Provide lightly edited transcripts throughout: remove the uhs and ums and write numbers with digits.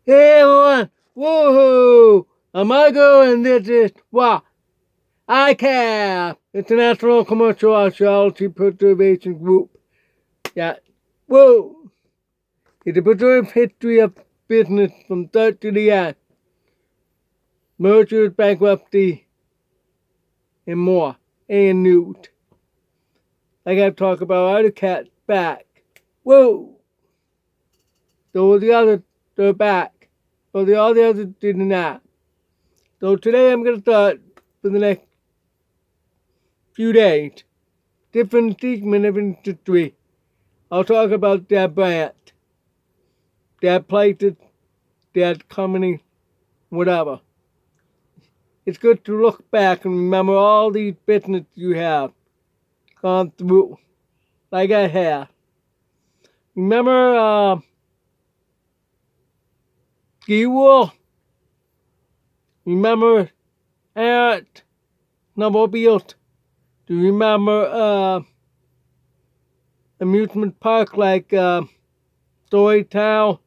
Hey everyone! Woohoo! I'm Michael and this is ICAP, International Commercial Archeology Preservation Group. Yeah. Whoa! It's a preserved history of business from start to the end. Mergers, bankruptcy, and more. And news. I gotta talk about Archeology back. Whoa! So they're back. But all the others did not. So today I'm gonna start for the next few days. Different segment of industry. I'll talk about their brand, their places, their company, whatever. It's good to look back and remember all these businesses you have gone through, like I have. Remember Ski Wool? Remember Art Snowmobiles? Do you remember amusement park like Storytown?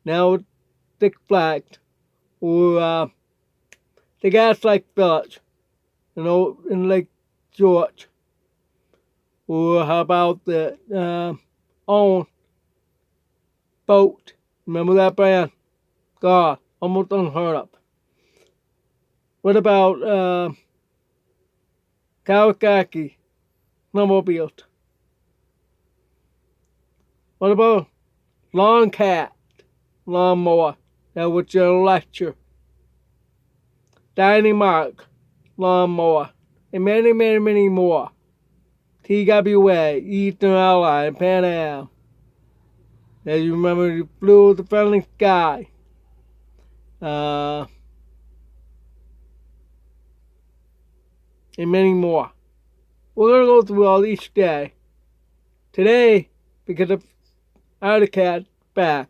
Now it's Six Flags. Or the Gaslight Village, in Lake George. Or how about the own boat? Remember that brand? God, almost unheard of. What about Kawasaki Snowmobiles? What about Lawn Cat Lawnmower? That was your lecture. Dynamark Lawnmower. And many, many, many more. TWA, Eastern Airlines, Pan Am. As you remember, you flew the friendly sky. And many more. We're going to go through all each day. Today, because of Archeology back,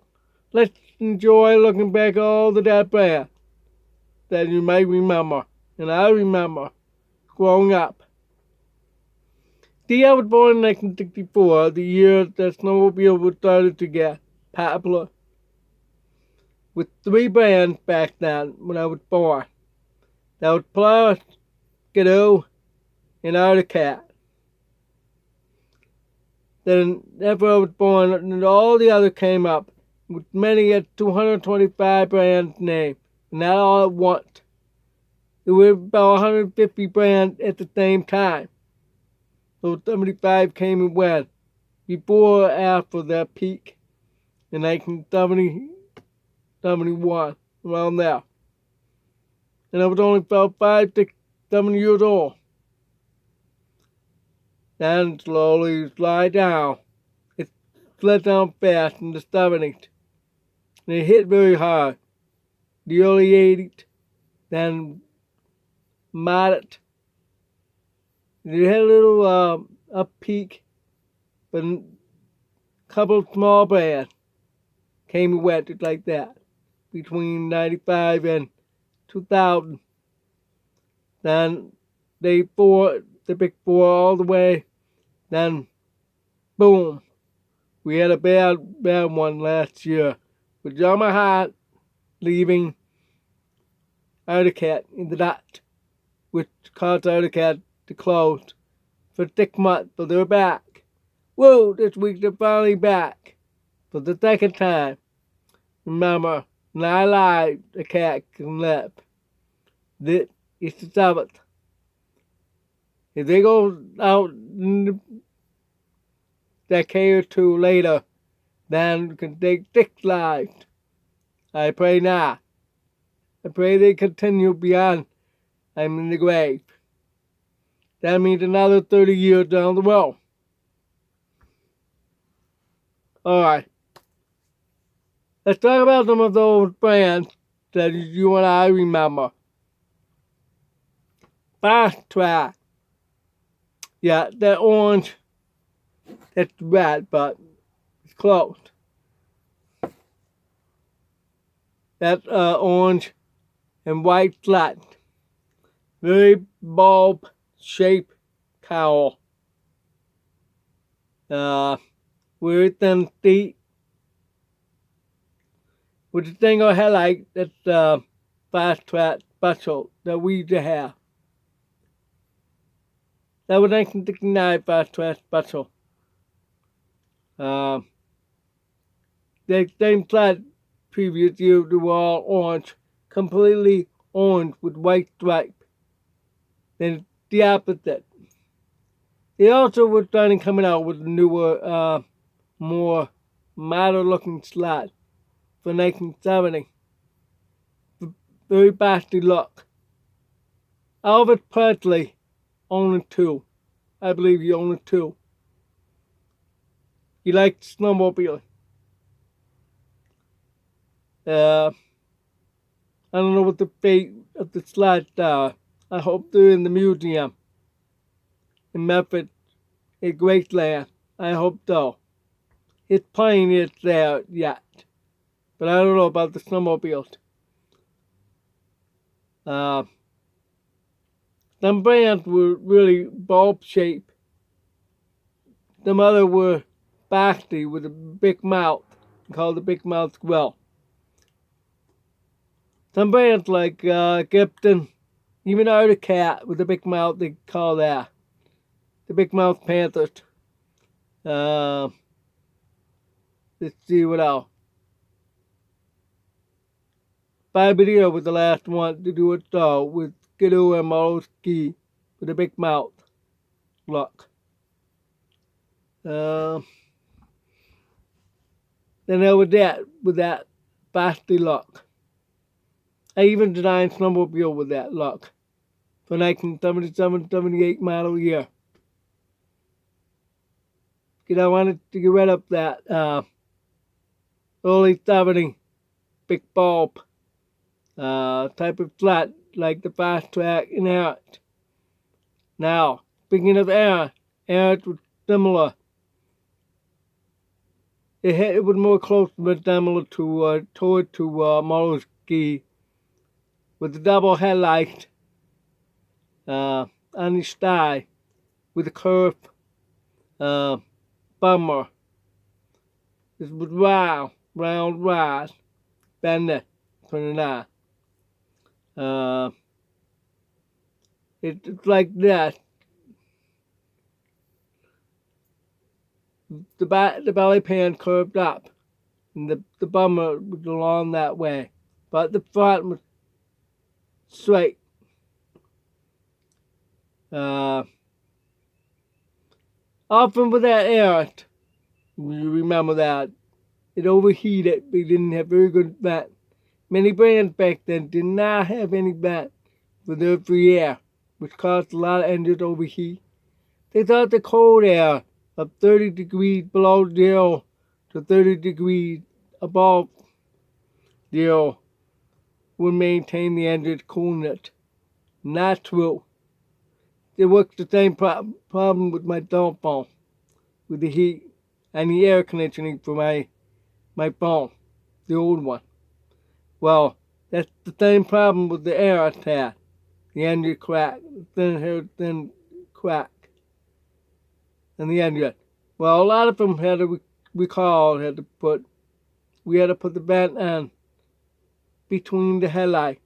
let's enjoy looking back all the dead brands that you might remember. And I remember growing up. I was born in 1964, the year that snowmobile was started to get popular. With 3 brands back then when I was born. That was Polaris, Skidoo, and Archeology. Then after I was born, and all the others came up, with many as 225 brands named, and not all at once. There were about 150 brands at the same time. So 75 came and went, before or after their peak in 1970, 71, around there. And I was only about 5, 6, 7 years old. Then slowly slide down. It slid down fast in the 70s. And it hit very hard. The early 80s, then moderate. It had a little up peak, but a couple of small brands came and went just like that between 95 and 2000. Then the big 4 all the way. Then boom, we had a bad one last year with Yamaha leaving Archeology in the dot, which caused Archeology to close for 6 months, but they're back. Whoa, this week they're finally back for the second time. Remember, when I lied, the cat can live. This is the 7th. If they go out in a decade or 2 later, then can take 6 lives. I pray not. I pray they continue beyond I'm in the grave. That means another 30 years down the road. Alright. Let's talk about some of those brands that you and I remember. Fast Track. Yeah, that orange. That's red, but it's close. That's orange and white flat. Very bulb shaped cowl. Very thin feet. with the single headlight that's the fast track special that we used to have. That was 1969 fast track special. The same sled previous year they were all orange, completely orange with white stripe. Then the opposite. They also were starting coming out with a newer, more modern looking sled for 1970. Very flashy look. Elvis Presley owned two. I believe he owned two. He liked snowmobiling. I don't know what the fate of the sleds are. I hope they're in the museum in Memphis, in Graceland. I hope so. His plane is there yet, but I don't know about the snowmobiles. Some brands were really bulb shaped. Some other were boxy with a big mouth, called the big mouth grill. Some brands like Gibson, even ICAP with a big mouth, they call that the big mouth Panthers. Let's see what else. Video was the last one to do it so with Skidoo and Molosky with a big mouth look. Then there was that with that fasty look. I even designed snowmobile with that look for 1977-78 model year. Because I wanted to get rid of that early 70 big bulb type of flat like the fast track and Errant. Now, speaking of Errant was similar. It was more close but similar to Molosky with the double headlight on the side with a curved bummer. This was round rhis, bender, 29. It's like that. The belly pan curved up, and the bummer was along that way, but the front was straight. Often with that Errant, you remember that, it overheated, but it didn't have very good vent. Many brands back then did not have any vent for their free air, which caused a lot of engines to overheat. They thought the cold air of 30 degrees below zero to 30 degrees above zero would maintain the engine's coolness. Not true. It works the same problem with my cell phone, with the heat and the air conditioning for my phone, the old one. Well, that's the same problem with the air attack. The engine crack, thin crack in the engine. Well, a lot of them had to recall, we had to put the vent on between the headlight.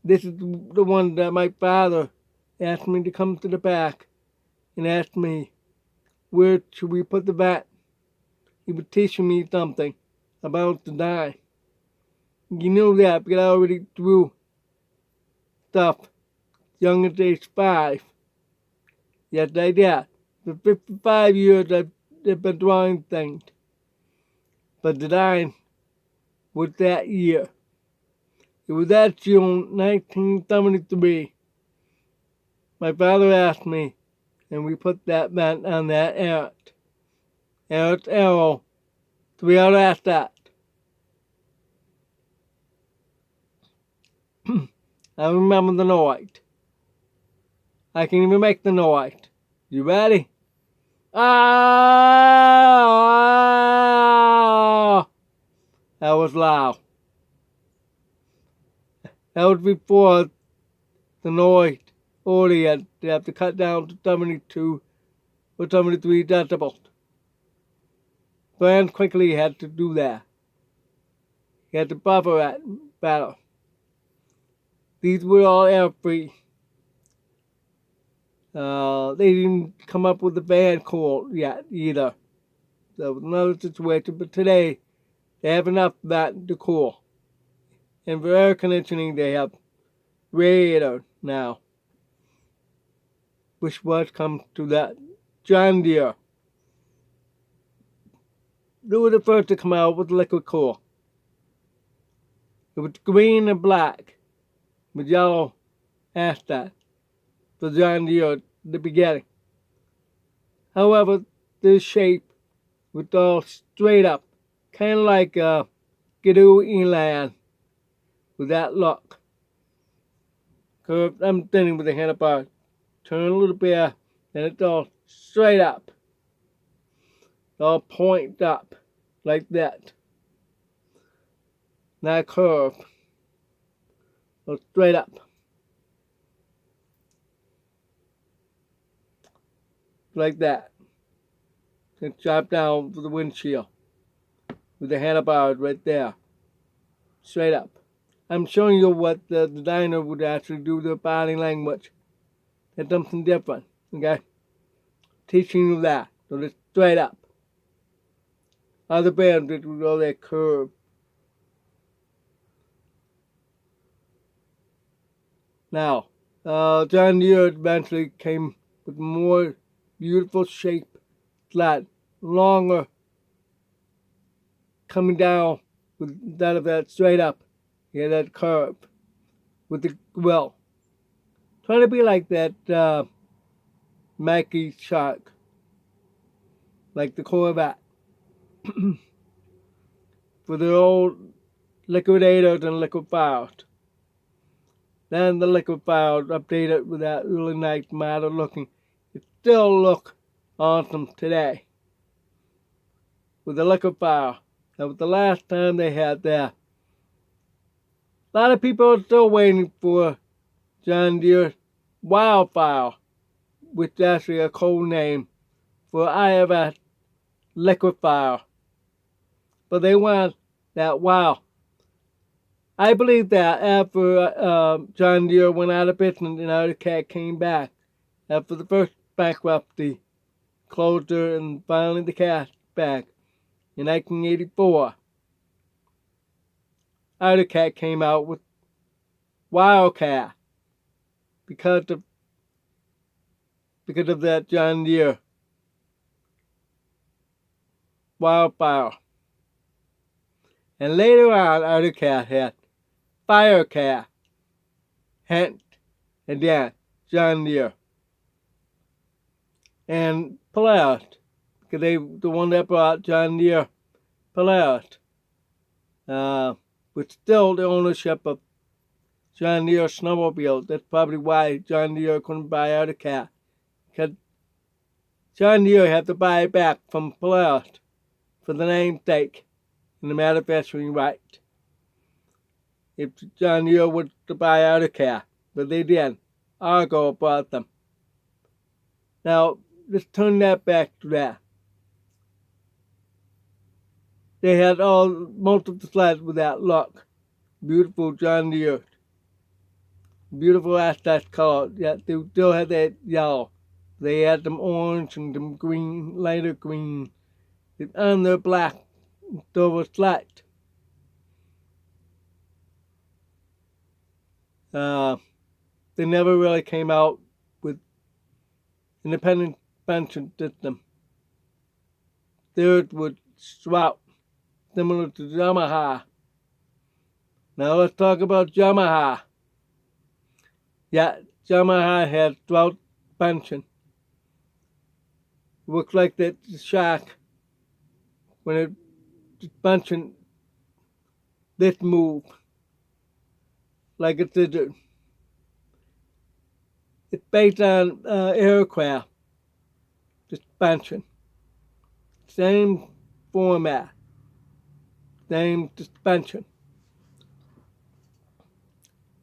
This is the one that my father asked me to come to the back and asked me, where should we put the vent? He was teaching me something about the design. You knew that because I already drew stuff young as age 5. Yes, I did. For 55 years I've been drawing things. But design was that year. It was that June 1973. My father asked me, and we put that vent on that Errant. Errant Arrow 3-out asset. I remember the noise. I can even make the noise. You ready? Ah! That was loud. That was before the noise audio. They have to cut down to 72 or 73 decibels. Brands quickly had to do that. He had the buffer battle. These were all air-free. They didn't come up with the van coil yet either. That was another situation, but today they have enough of that to cool. And for air conditioning, they have radiator now, which was come to that John Deere. They were the first to come out with liquid cool. It was green and black with yellow asphalt for John Deere at the beginning. However, this shape was all straight up, kind of like a Skidoo Elan with that look. Curved, I'm thinking with the handlebar. Turn a little bit, and it's all straight up. All point up, like that. Not curved. Or straight up. Like that. And chop down with the windshield. With the handlebars right there. Straight up. I'm showing you what the designer would actually do with the body language. That's something different. Okay? Teaching you that. So it's straight up. Other bands that would go that curve. Now, John Deere eventually came with more beautiful shape, flat, longer, coming down with instead of that straight up. Yeah, that curve with the grill. Trying to be like that Mackie shark, like the Corvette. For the old liquidators and liquefiers. Then the liquefiers updated with that really nice model looking. It still look awesome today. With the liquefier. That was the last time they had that. A lot of people are still waiting for John Deere Wildfire, which is actually a code name for IFS liquefier. But they want that wow. I believe that after John Deere went out of business and ICAP came back, after the first bankruptcy, closure, and finally the cash back in 1984, ICAP came out with Wildcat because of that John Deere Wildfire. And later on, ICAP had Firecat, Hint, and then John Deere. And Polaris, because they the one that brought John Deere Polaris, was still the ownership of John Deere Snowmobiles. That's probably why John Deere couldn't buy ICAP, because John Deere had to buy it back from Polaris for the namesake and the manufacturing right. If John Deere was to buy ICAP, but they didn't. Argo bought them. Now, let's turn that back to that. They had most of the slides with that look. Beautiful John Deere. Beautiful asphalt color. Yet they still had that yellow. They had them orange and them green, lighter green. And on their black, silver slides. They never really came out with independent suspension system. Theirs would sprout, similar to Yamaha. Now let's talk about Yamaha. Yeah, Yamaha has sprout suspension. It looks like that shock when it suspension this move like a scissor. It's based on aircraft suspension. Same format. Same suspension.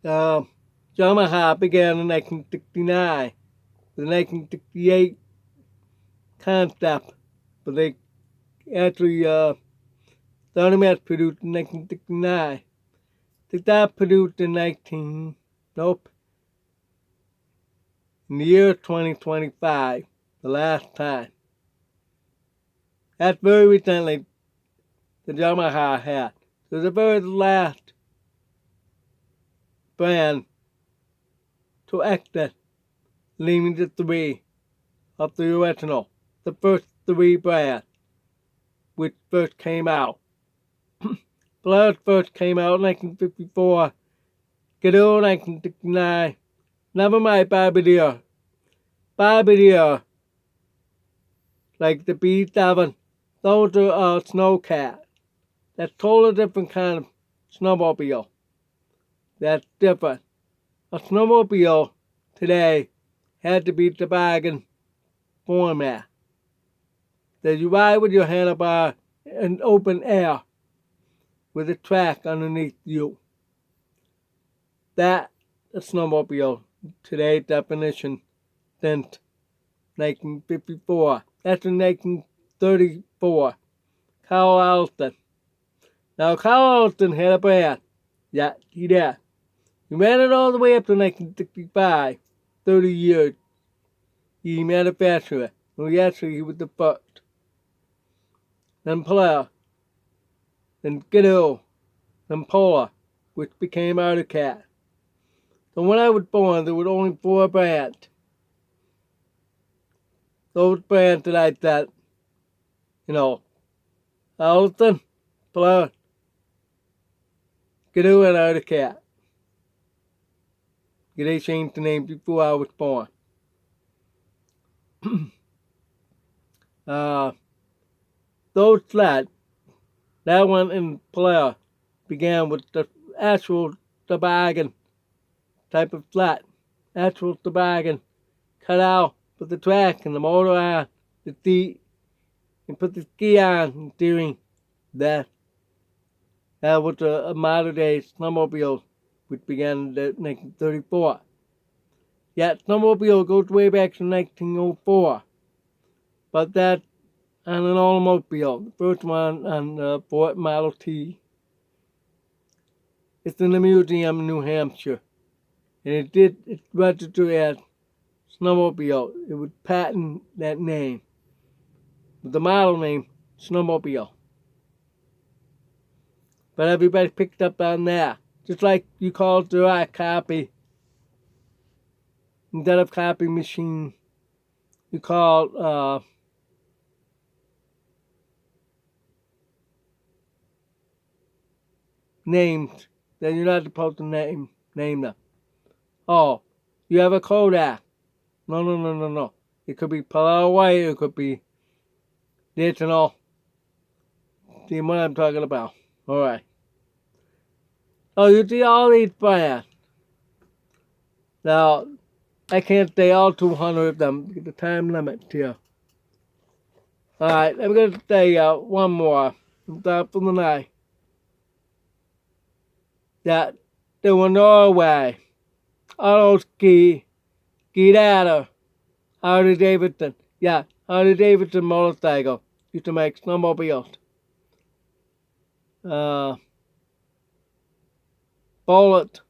Yamaha began in 1969. The 1968 concept, but they actually The automatic produced in 1969. That produced in in the year 2025, the last time. That's very recently the Yamaha had. So the very last brand to exit, leaving the three of the original, the first three brands, which first came out. Polaris first came out in 1954, Gadot 1969, never mind Bombardier. Bombardier, like the B7, those are snowcats. That's totally different kind of snowmobile. That's different. A snowmobile today had to be toboggan format. That you ride with your handlebar in open air with a track underneath you. That's a snowmobile, today's definition, since 1954. That's in 1934. Carl Allston. Now, Carl Allston had a brand. Yeah, he did. He ran it all the way up to 1965. 30 years. He manufactured it. Well, actually, he was the first. Then Polaris. Then Gadot. Then Polar, which became Archeology. So when I was born, there were only 4 brands. Those brands that I said, Allston, Polaris, Gadot, and Archeology. They changed the name before I was born. Those sleds, that one in Polaris, began with the actual toboggan type of flat. Actual toboggan cut out, put the track and the motor on, the seat, and put the ski on and steering. That was a modern day snowmobile, which began in 1934. Yet snowmobile goes way back to 1904. But that's on an automobile, the first one on the Ford Model T. It's in the museum in New Hampshire. And it's registered as snowmobile. It would patent that name. The model name, snowmobile. But everybody picked up on that. Just like you call it direct copy. Instead of copy machine, you call names that you're not supposed to name them. Oh, you have a Kodak. No. It could be Polaroid, it could be digital. See what I'm talking about. Alright. Oh, you see all these brands. Now, I can't say all 200 of them because the time limit here. Alright, I'm going to say one more. From the night. That there were Norway, Auto Ski, Ski-Data, Harley Davidson. Yeah, Harley Davidson motorcycle used to make snowmobiles. Bullet,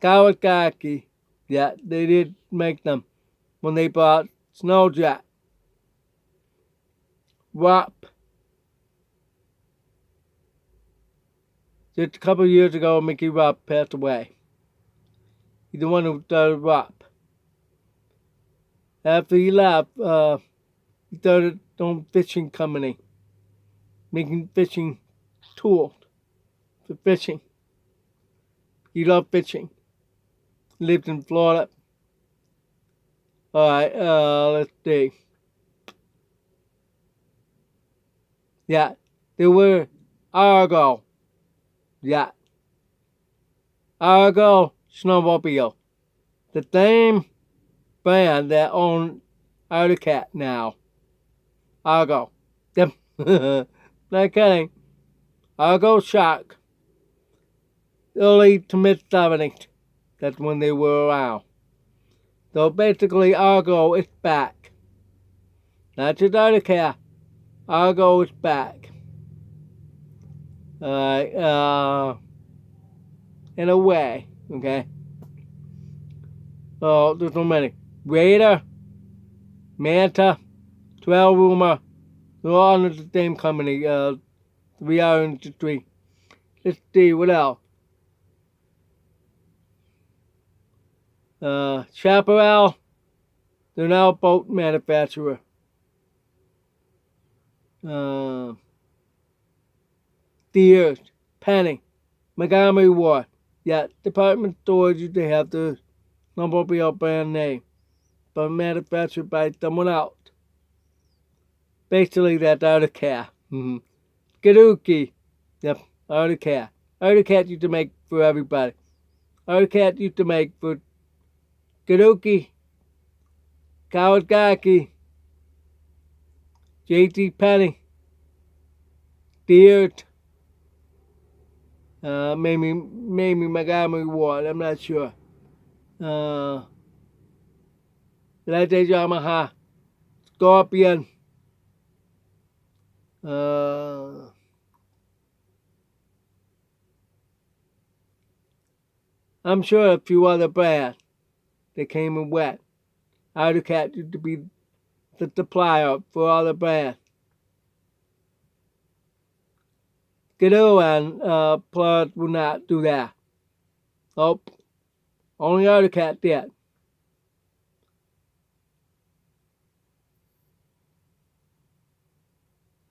Kawasaki. Yeah, they did make them when they bought Snowjet. Rupp. Just a couple of years ago, Mickey Rupp passed away. He's the one who started Rupp. After he left, he started his own fishing company, making fishing tools for fishing. He loved fishing. He lived in Florida. Alright, let's see. Yeah, there were Argo. Yeah. Argo Snowmobile. The same brand that owns Archeology now. Argo. Not kidding. Argo Shock. Early to mid 70s. That's when they were around. So basically Argo is back. Not just Archeology. Argo is back. in a way, okay? Oh, there's so many. Raider, Manta, 12 Rumor, they're all under the same company. We are in industry. Let's see, what else? Chaparral, they're now a boat manufacturer. Deers, Penny, Montgomery Ward. Yeah, department stores used to have the Snowmobile brand name, but manufactured by someone else. Basically, that's Archeology. Garuki. Yep, Archeology. Archeology used to make for everybody. Archeology used to make for Garuki, Kawasaki, J.C. Penney, Deere, maybe Montgomery Ward, I'm not sure. Did I say Yamaha? Scorpion. I'm sure a few other brands that came in wet. Archeology used to be the supplier for other brands. Skidoo and Plus will not do that. Nope. Only Archeology did.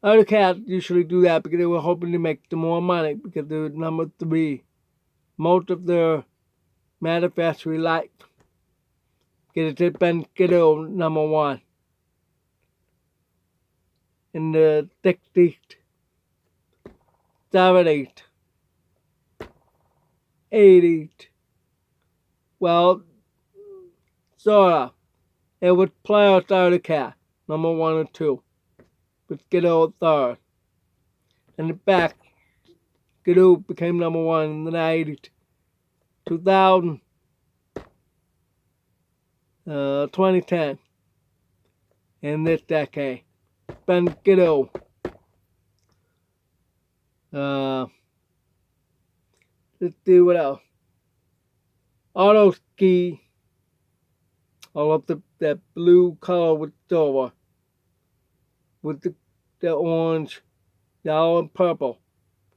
Archeology usually do that because they were hoping to make some more money because they were number 3. Most of their manufacturing life. Because it's been Skidoo number 1 in the 60s, 70s, 80s. Well, sorta. It was Players Archeology, number 1 and 2. But Skidoo 3rd. And in fact, Skidoo became number 1 in the 90s, 2000, 2010. In this decade. Ben Skidoo. Let's see what else. Auto ski. I love that blue color with silver. With the orange, yellow, and purple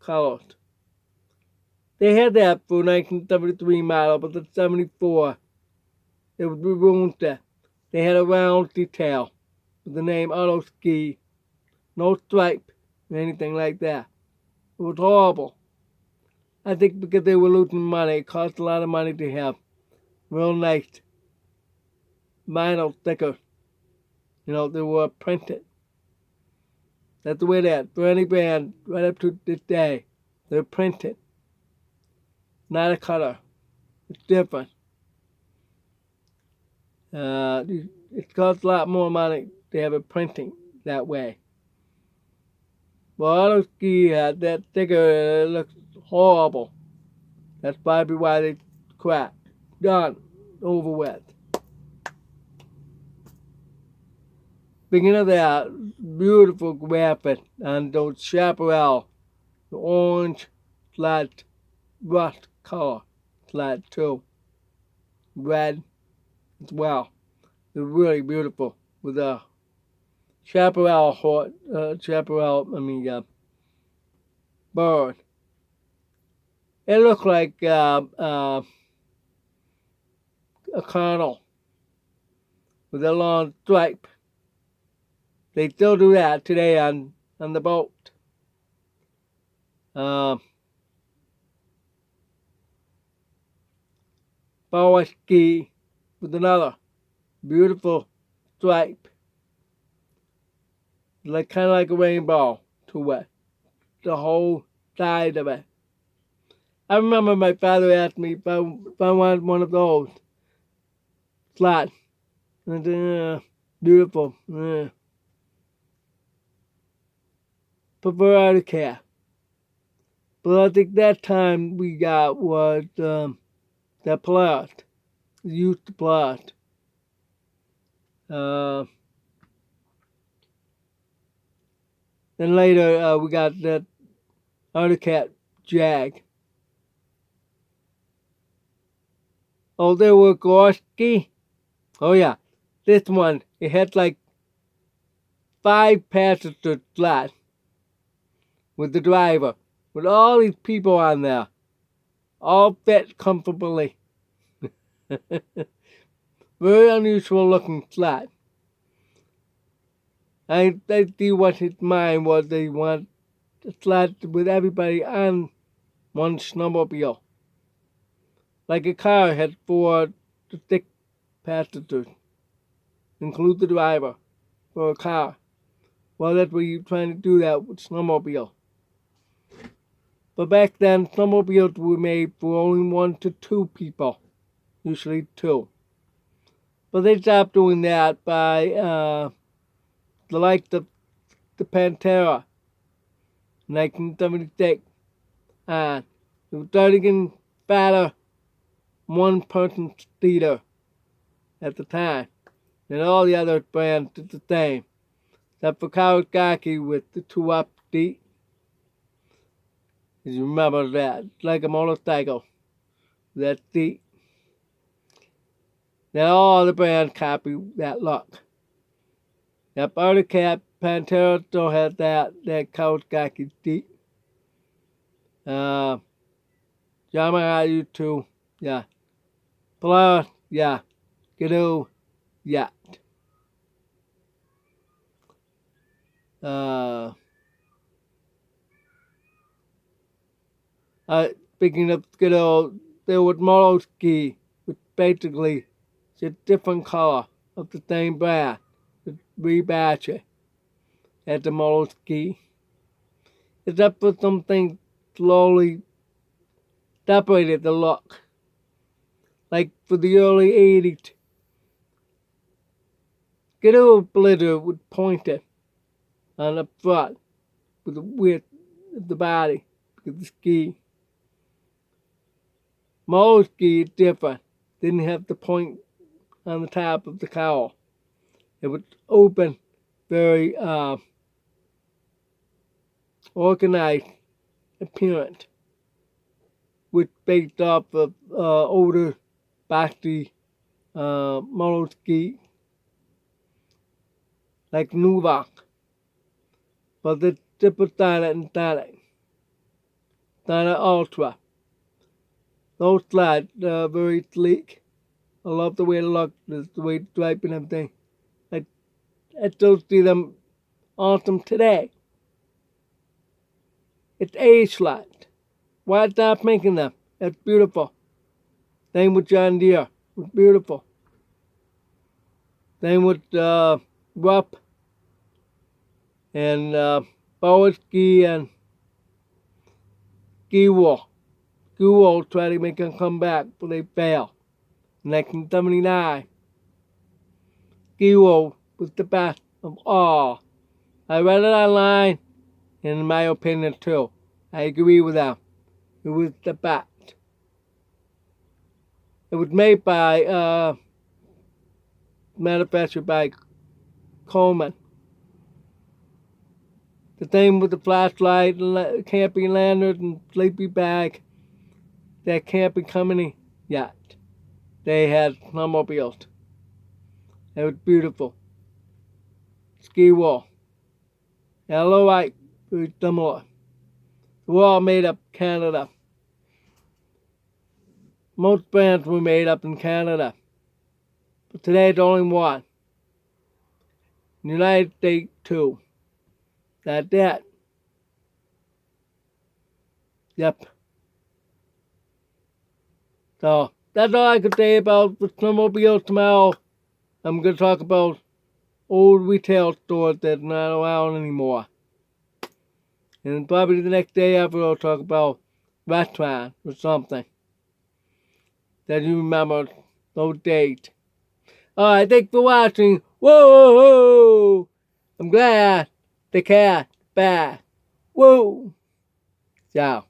colors. They had that for 1973 model, but the 74, it was ruined that. They had a round detail with the name Auto Ski. No stripe or anything like that. It was horrible. I think because they were losing money, it cost a lot of money to have real nice vinyl stickers. You know, they were printed. That's the way that for any brand right up to this day, they're printed. Not a color. It's different. It costs a lot more money to have it printing that way. Well, Auto Ski had that sticker, it looks horrible. That's probably why they cracked. Done. Over with. Speaking of that, beautiful graphic on those chaparral, the orange / rust color / too. Red as well. They're really beautiful with a chaparral bird. It looked like a colonel with a long stripe. They still do that today on the boat. Boa ski with another beautiful stripe, like kind of like a rainbow to it, the whole side of it. I remember my father asked me if I wanted one of those slots. And beautiful. Prefer Archeology. But I think that time we got was that plot. Used to plot. Then later we got that ICAP Jag. Oh, there were Gorski. Oh yeah, this one, it had like 5 passenger slots with the driver, with all these people on there, all fit comfortably. Very unusual looking slot. I see what his mind was. They want a slot with everybody on one snowmobile. Like a car had 4 to 6 passengers, include the driver, for a car. Well, that's what you're trying to do that with snowmobile. But back then, snowmobiles were made for only 1 to 2 people, usually 2. But they stopped doing that by the likes of the Pantera, 1976. And it was starting getting fatter, one-person theater at the time. And all the other brands did the same. Except for Kawasaki with the 2-up seat. You remember that. It's like a motorcycle. That seat. Now all the brands copy that look. Yep, ICAP, Pantera still has that Kawasaki seat. Yamaha too. Yeah. Polaris, yeah. Gidoo, yeah. Speaking of Skidoo, there was Moloski, which basically is a different color of the same brand. It's rebatched as the Moloski. Except for something slowly separated the look. Like for the early 80s, Skidoo blitter was pointed on the front with the width of the body because the ski. Molesky is different. Didn't have the point on the top of the cowl. It was open, very organized appearance, which based off of older boxy Molesky like Nuvok. But the Super Silent and Silent. Silent Ultra. Those slides are very sleek. I love the way it looks, the way it's striped and everything. I still see them awesome today. It's age slide. Why stop making them? That's beautiful. Same with John Deere. It's beautiful. Same with Rupp and Power Ski and Ski Wall. Ski Wall tried to make them come back, but they failed. In 1979, Ski Wall was the best of all. I read it online, and in my opinion too, I agree with them. It was the best. It was made by, manufactured by Coleman. The same with the flashlight, camping lantern, and sleepy bag. That can't be coming yet. They had snowmobiles. It was beautiful. Ski wall. Yellow white, very similar. We're all made up in Canada. Most brands were made up in Canada. But today it's only one. In the United States too. That's it. Yep. So that's all I could say about the snowmobile tomorrow. I'm going to talk about old retail stores that are not around anymore. And probably the next day after I'll talk about restaurants or something that you remember those days. Alright, thanks for watching. Whoa! I'm glad the cat back. Whoa! Ciao.